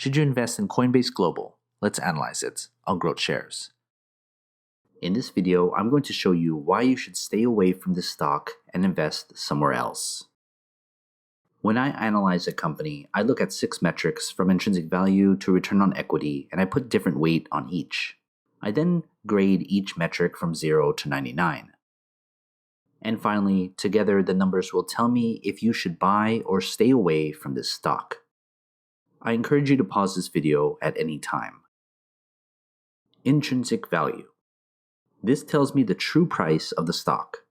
Should you invest in Coinbase Global? Let's analyze it on GrowthShares. In this video, I'm going to show you why you should stay away from this stock and invest somewhere else. When I analyze a company, I look at 6 metrics from intrinsic value to return on equity, and I put different weight on each. I then grade each metric from 0 to 99. And finally, together the numbers will tell me if you should buy or stay away from this stock. I encourage you to pause this video at any time. Intrinsic value. This tells me the true price of the stock.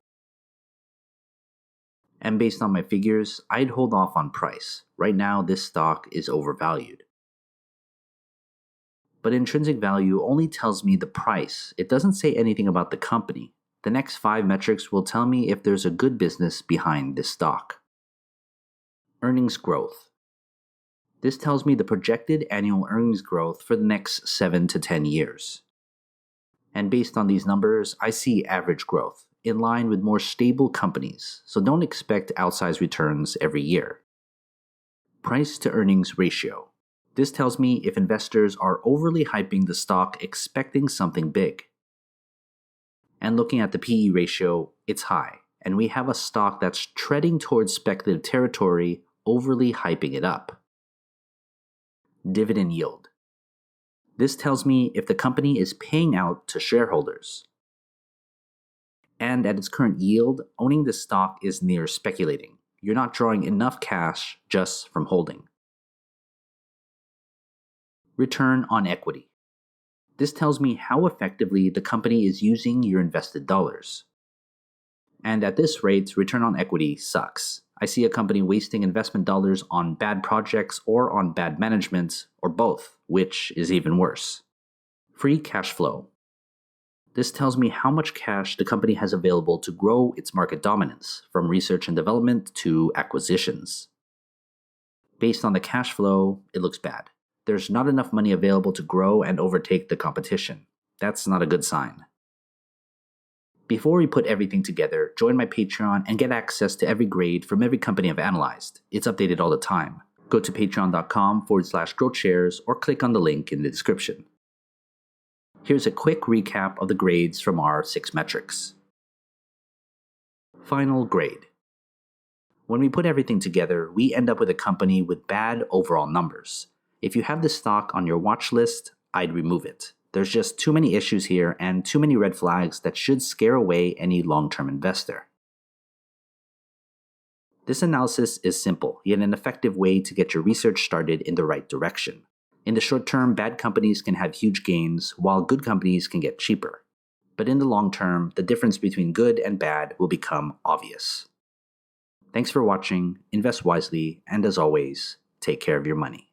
And based on my figures, I'd hold off on price. Right now, this stock is overvalued. But intrinsic value only tells me the price. It doesn't say anything about the company. The next 5 metrics will tell me if there's a good business behind this stock. Earnings growth. This tells me the projected annual earnings growth for the next 7 to 10 years. And based on these numbers, I see average growth, in line with more stable companies, so don't expect outsized returns every year. Price to earnings ratio. This tells me if investors are overly hyping the stock expecting something big. And looking at the PE ratio, it's high, and we have a stock that's treading towards speculative territory, overly hyping it up. Dividend yield. This tells me if the company is paying out to shareholders. And at its current yield, owning the stock is near speculating. You're not drawing enough cash just from holding. Return on equity. This tells me how effectively the company is using your invested dollars. And at this rate, return on equity sucks. I see a company wasting investment dollars on bad projects or on bad management, or both, which is even worse. Free cash flow. This tells me how much cash the company has available to grow its market dominance, from research and development to acquisitions. Based on the cash flow, it looks bad. There's not enough money available to grow and overtake the competition. That's not a good sign. Before we put everything together, join my Patreon and get access to every grade from every company I've analyzed. It's updated all the time. Go to patreon.com/GrowthShares or click on the link in the description. Here's a quick recap of the grades from our 6 metrics. Final grade. When we put everything together, we end up with a company with bad overall numbers. If you have this stock on your watch list, I'd remove it. There's just too many issues here and too many red flags that should scare away any long-term investor. This analysis is simple, yet an effective way to get your research started in the right direction. In the short term, bad companies can have huge gains, while good companies can get cheaper. But in the long term, the difference between good and bad will become obvious. Thanks for watching, invest wisely, and as always, take care of your money.